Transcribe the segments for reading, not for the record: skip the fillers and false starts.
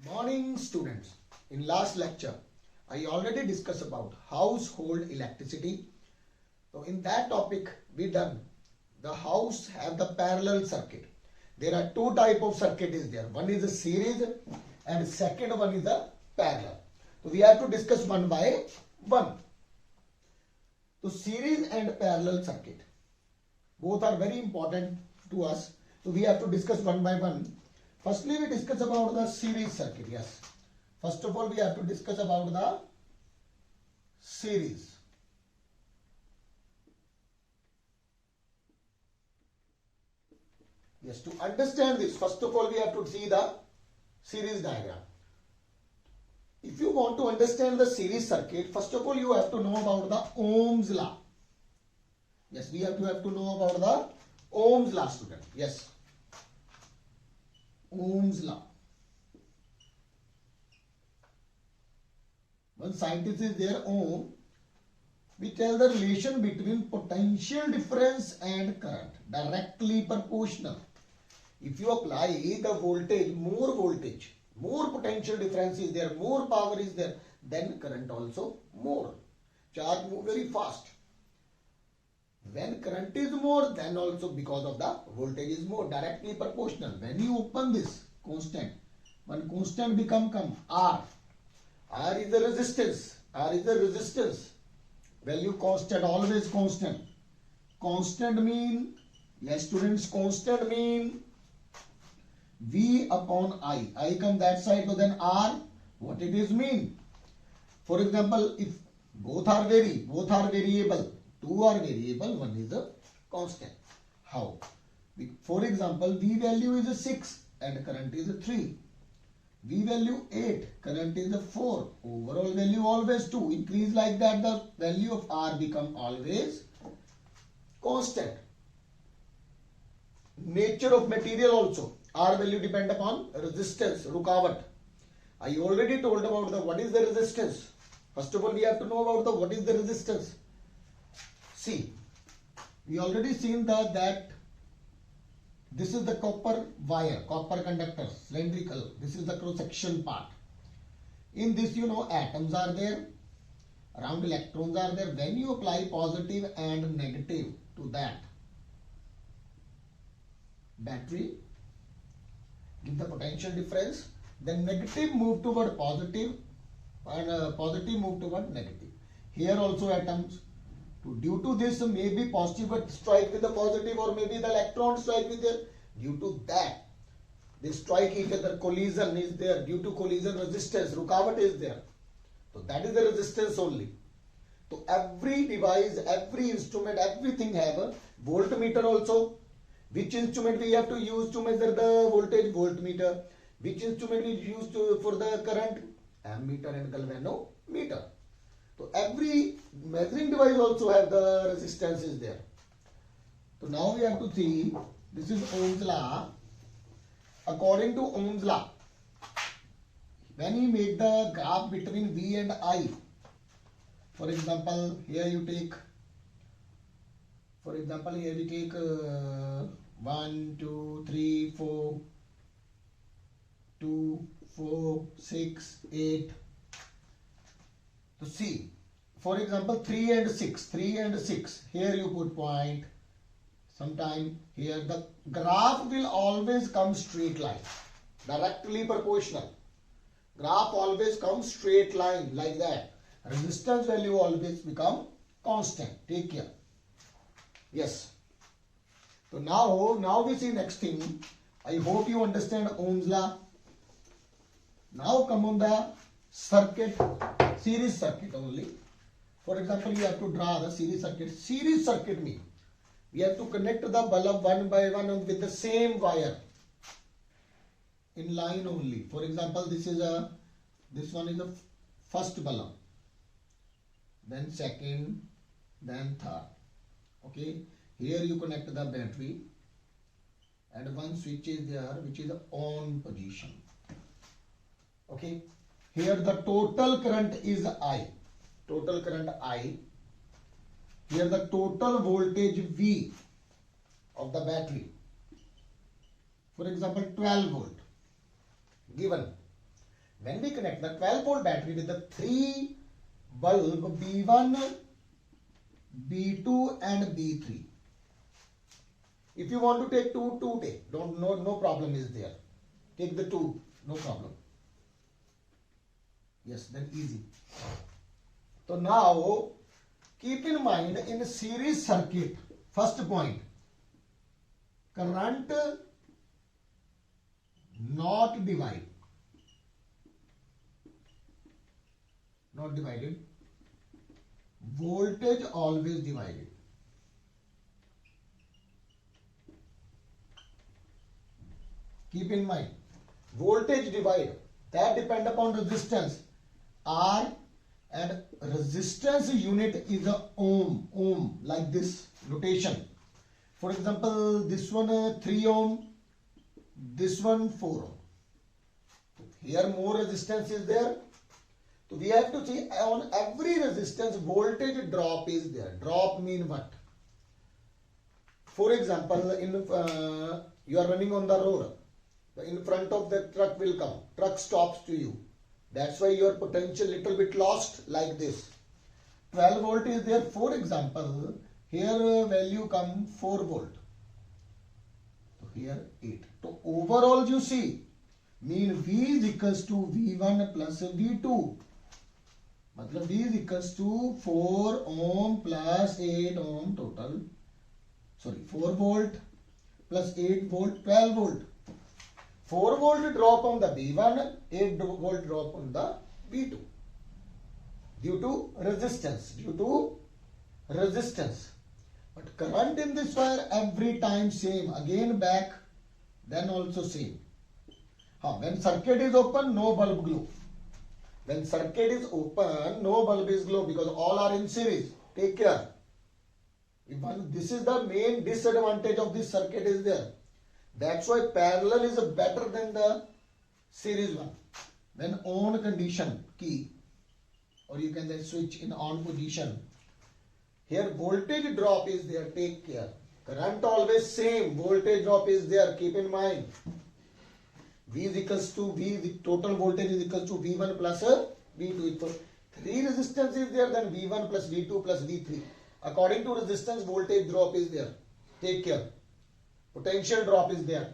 Morning students. In last lecture, I already discussed about household electricity. So in that topic, we done the house have the parallel circuit. There are two type of circuit is there. One is a series and second one is a parallel. So we have to discuss one by one. So series and parallel circuit, both are very important to us. So we have to discuss one by one. Firstly, we discuss about the series circuit. Yes. First of all, we have to discuss about the series. Yes, to understand this, first of all, we have to see the series diagram. If you want to understand the series circuit, first of all, you have to know about the Ohm's law. Yes, we have to know about the Ohm's law, student. Yes. Ohm's law. One scientist is there, Ohm. We tell the relation between potential difference and current, directly proportional. If you apply the voltage, more potential difference is there, more power is there, then current also more. Charge move very fast. When current is more, then also because of the voltage is more, directly proportional. When you open this constant, one constant become R. R is the resistance. R is the resistance. Value constant, always constant. Constant mean, yes students, constant mean V upon I. I come that side, so then R, what it is mean? For example, if both are variable, two are variable, one is a constant. How? For example, V value is a 6 and current is a 3. V value 8, current is a 4. Overall value always 2. Increase like that, the value of R become always constant. Nature of material also. R value depend upon resistance, rukavat. I already told about the what is the resistance. First of all, we have to know about the what is the resistance. See, we already seen that this is the copper wire, copper conductor, cylindrical. This is the cross-section part. In this, you know, atoms are there, around electrons are there. When you apply positive and negative to that battery, give the potential difference, then negative move toward positive and positive move toward negative. Here also atoms. Due to this, maybe positive would strike with the positive or maybe the electron strike with the, due to that, they strike each other, collision is there, due to collision resistance, rukavat is there. So that is the resistance only. So every device, every instrument, everything have a voltmeter also. Which instrument we have to use to measure the voltage? Voltmeter. Which instrument we use for the current? Ammeter and galvanometer. So every measuring device also have the resistance is there. So now we have to see, this is Ohm's law. According to Ohm's law, when you make the graph between V and I, for example, here you take, we take 1, 2, 3, 4, 2, 4, 6, 8. So see, for example, 3 and 6, here you put point, sometime here the graph will always come straight line, directly proportional. Graph always comes straight line like that. Resistance value always become constant. Take care. Yes. So now we see next thing. I hope you understand Ohm's law. Now come on the circuit, series circuit only. For example, you have to draw the series circuit. Series circuit means we have to connect the bulb one by one with the same wire in line only. For example, this one is the first bulb, then second, then third. Okay, here you connect the battery and one switch is there which is the on position. Okay, here the total current is I. Total current I. Here the total voltage V of the battery. For example, 12 volt given. When we connect the 12 volt battery with the 3 bulb B1, B2 and B3. If you want to take 2, take. No problem is there. Take the 2, no problem. Yes, then easy. So now keep in mind in series circuit, first point, current not divided. Not divided. Voltage always divided. Keep in mind, voltage divide, that depend upon resistance. R and resistance unit is a ohm, like this notation. For example, this one 3 ohm, this one 4 ohm. Here more resistance is there. So we have to see on every resistance voltage drop is there. Drop mean what? For example, in you are running on the road. In front of the truck will come. Truck stops to you. That's why your potential little bit lost like this. 12 volt is there. For example, here value come 4 volt. So here 8. So overall you see, mean V is equals to V1 plus V2. मतलब V is equals to 4 ohm plus 8 ohm total. Sorry, 4 volt plus 8 volt, 12 volt. 4 volt drop on the V1, 8 volt drop on the V2. Due to resistance. But current in this wire every time same. Again back, then also same. When circuit is open, no bulb glow. When circuit is open, no bulb is glow because all are in series. Take care. This is the main disadvantage of this circuit is there. That's why parallel is better than the series one. When on condition key, or you can then switch in on position. Here voltage drop is there. Take care. Current always same. Voltage drop is there. Keep in mind. V is equals to V. The total voltage is equals to V1 plus V2. If 3 resistance is there, then V1 plus V2 plus V3. According to resistance, voltage drop is there. Take care. Potential drop is there.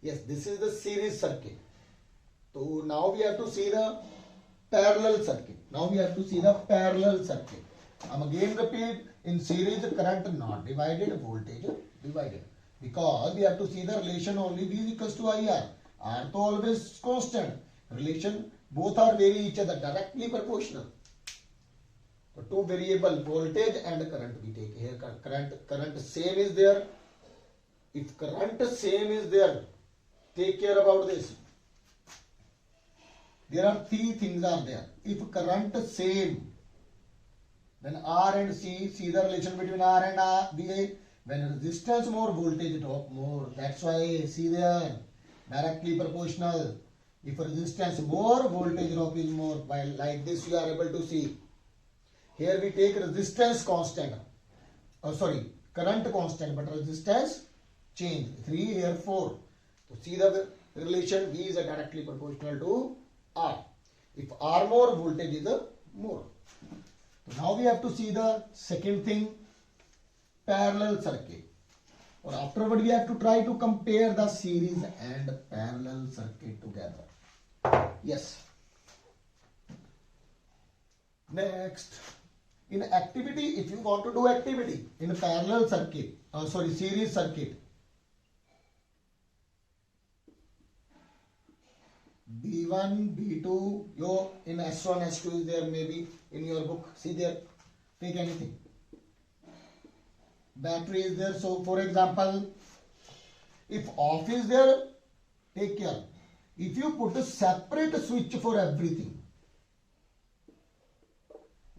Yes, this is the series circuit. So now we have to see the parallel circuit. I'm again repeat, in series current not divided, voltage divided. Because we have to see the relation only V is equals to IR. R to always constant. Relation, both are vary each other, directly proportional. So two variable, voltage and current we take here. Current same is there. If current same is there, take care about this. There are 3 things are there. If current same, then R and C, see the relation between R and VA. When resistance more, voltage drop more. That's why see there, directly proportional. If resistance more, voltage drop is more. While like this you are able to see. Here we take resistance constant. Current constant, but resistance change. 3 here 4. So see the relation, V is directly proportional to R. If R more, voltage is more. So now we have to see the second thing, parallel circuit. Or afterward we have to try to compare the series and parallel circuit together. Yes. Next, in activity, if you want to do activity in parallel circuit, series circuit, B1, B2, yo in S1, S2 is there maybe in your book. See there, take anything. Battery is there. So for example, if off is there, take care. If you put a separate switch for everything,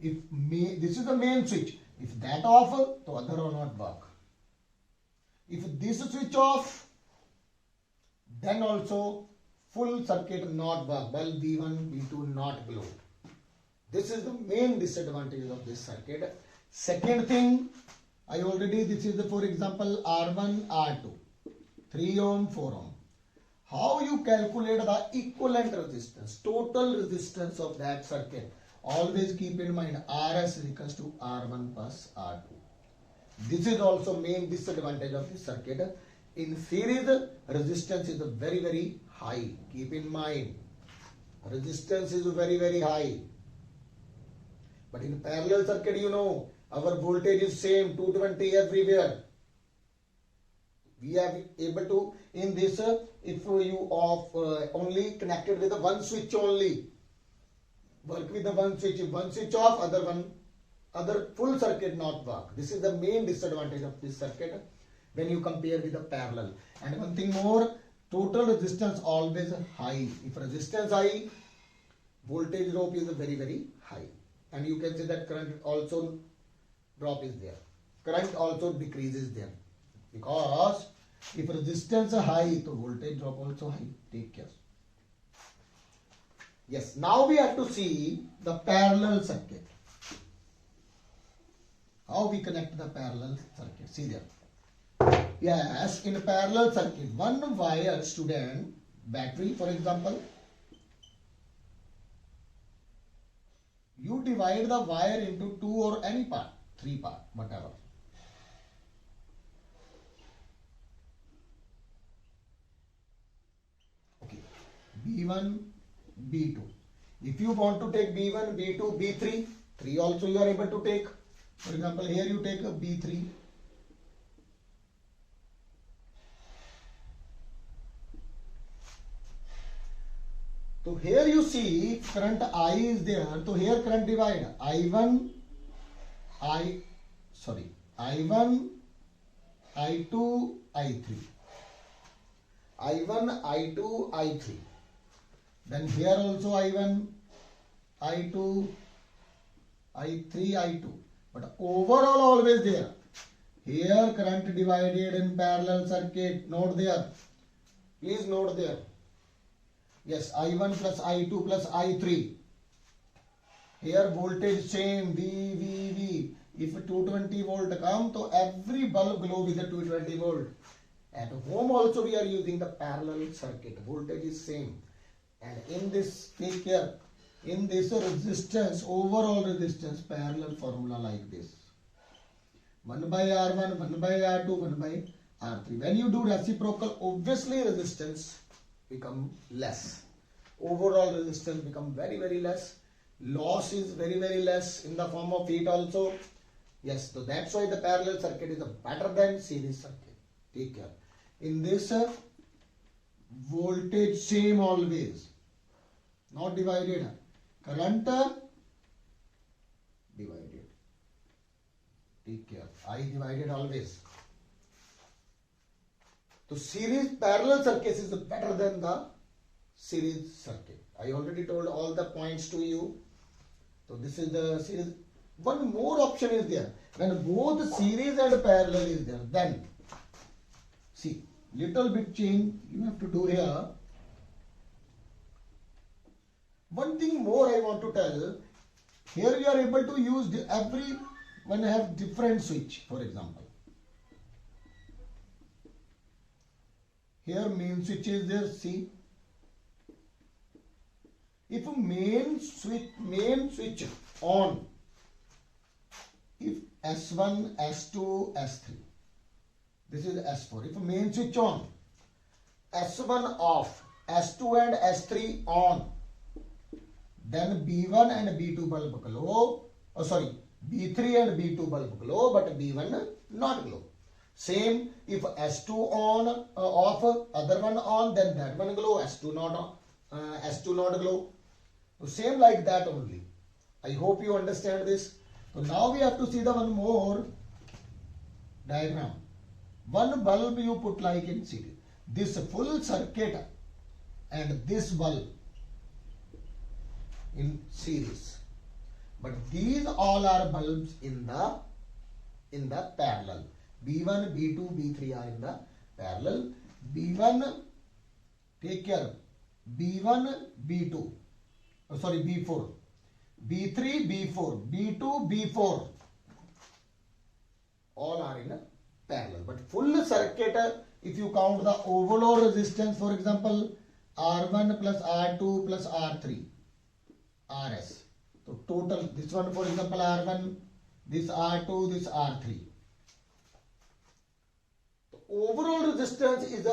this is the main switch. If that off, the other will not work. If this switch off, then also full circuit not work. Bulb V1, V2 not glow. This is the main disadvantage of this circuit. Second thing, this is the, for example, R1, R2, 3 ohm, 4 ohm. How you calculate the equivalent resistance, total resistance of that circuit? Always keep in mind Rs is equals to R1 plus R2. This is also main disadvantage of this circuit. In series, resistance is very, very high. Keep in mind, resistance is very, very high. But in parallel circuit, you know, our voltage is same, 220 everywhere. We are able to, in this, if you off only connected with the one switch only, work with the one switch. If one switch off, other full circuit not work. This is the main disadvantage of this circuit when you compare with the parallel. And one thing more, total resistance always high. If resistance high, voltage drop is very, very high. And you can say that current also drop is there. Current also decreases there. Because if resistance is high, so voltage drop also high. Take care. Yes, now we have to see the parallel circuit. How we connect the parallel circuit. See there. Yes, in a parallel circuit, one wire student, battery for example, you divide the wire into two or any part, three part, whatever. Okay, B1, B2. If you want to take B1, B2, B3, 3 also you are able to take. For example, here you take a B3. So here you see current I is there. So here current divide I1, I2, I3. I1, I2, I3. Then here also I1, I2, I3, I2. But overall always there. Here current divided in parallel circuit. Note there. Please note there. Yes, I1 plus I2 plus I3. Here voltage same V. If 220 volt come, so every bulb glow with the 220 volt. At home also we are using the parallel circuit. Voltage is same. And in this, take care, in this resistance, overall resistance, parallel formula like this. 1 by R1, 1 by R2, 1 by R3. When you do reciprocal, obviously resistance become less. Overall resistance become very, very less. Loss is very, very less in the form of heat also. Yes, so that's why the parallel circuit is better than series circuit. Take care. In this, voltage same always, not divided. Current divided. Take care. I divided always. So series parallel circuit is better than the series circuit. I already told all the points to you. So this is the series. One more option is there. When both series and parallel is there, then see, little bit change you have to do here. One thing more I want to tell. Here you are able to use every one have different switch, for example. Here main switch is there, see. If main switch on, if S1, S2, S3, this is S4. If main switch on, S1 off, S2 and S3 on, then B1 and B2 bulb glow. Oh sorry, B3 and B2 bulb glow, but B1 not glow. Same, if S2 on, off, other one on, then that one glow, S2 not glow. So same like that only. I hope you understand this. So now we have to see the one more diagram. One bulb you put like in series. This full circuit and this bulb in series. But these all are bulbs in the parallel. B1, B2, B3 are in the parallel. B1, take care. B1, B2. Oh, sorry, B4. B3, B4. B2, B4. All are in a parallel. But full circuit if you count the overall resistance, for example, R1 plus R2 plus R3, RS. So total, this one for example R1, this R2, this R3. The overall resistance is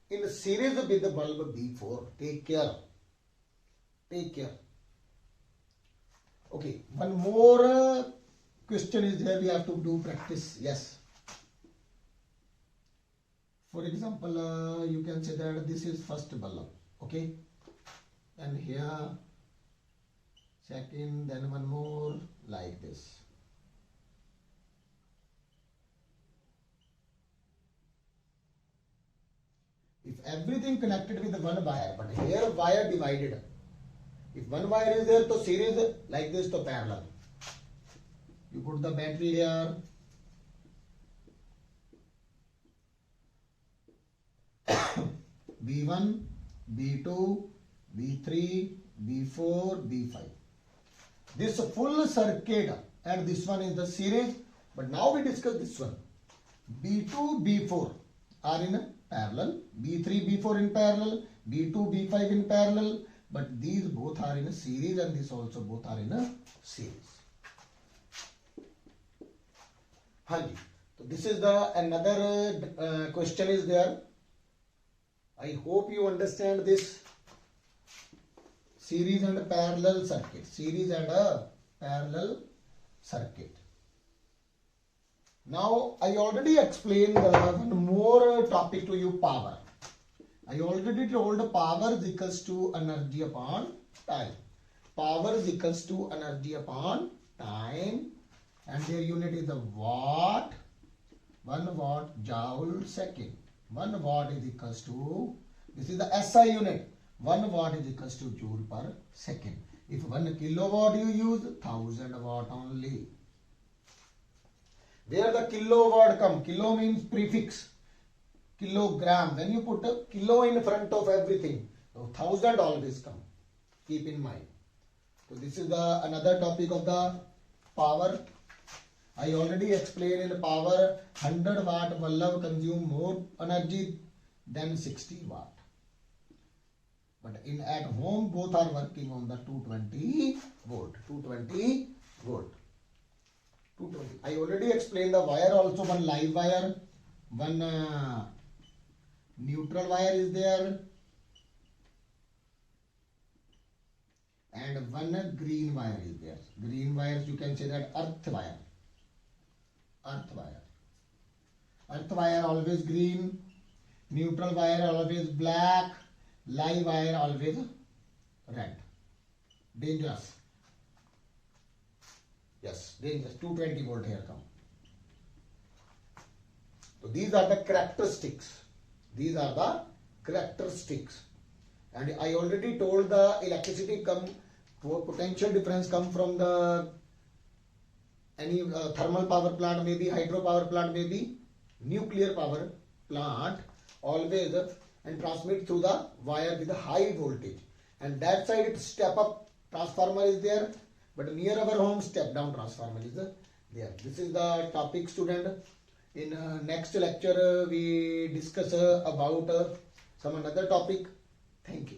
in series with the bulb B4. Take care. Take care. Okay, one more question is there. We have to do practice. Yes. For example, you can say that this is first bulb. Okay, and here second, then one more like this. If everything connected with one wire, but here wire divided. If one wire is there, to series like this, to parallel. You put the battery here. B1, B2, B3, B4, B5. This full circuit and this one is the series. But now we discuss this one. B2, B4 are in parallel. B3, B4 in parallel. B2, B5 in parallel. But these both are in a series and this also both are in a series. Hanji. So this is the another question is there. I hope you understand this series and a parallel circuit. Series and a parallel circuit. Now I already explained one more topic to you, power. I already told power is equals to energy upon time. Power is equals to energy upon time, and their unit is the watt. 1 watt joule second. 1 watt is equals to, this is the SI unit. 1 watt is equals to joule per second. If 1 kilowatt you use, 1000 watt only. Where the kilowatt come? Kilo means prefix. Kilogram. When you put a kilo in front of everything, so 1000 always come. Keep in mind. So this is the another topic of the power. I already explained in power, 100 watt bulb consume more energy than 60 watt. But in at home, both are working on the 220 volt. 220 volt. 220. I already explained the wire also, one live wire, one neutral wire is there, and one green wire is there. Green wires, you can say that earth wire. Earth wire. Earth wire always green, neutral wire always black, live wire always red. Dangerous. Yes, dangerous. 220 volt here come. So these are the characteristics. These are the characteristics. And I already told the electricity potential difference come from the any thermal power plant, maybe hydropower plant, maybe nuclear power plant, always and transmit through the wire with a high voltage. And that side it step up transformer is there, but near our home step down transformer is there. This is the topic, student. In next lecture we discuss about some another topic. Thank you.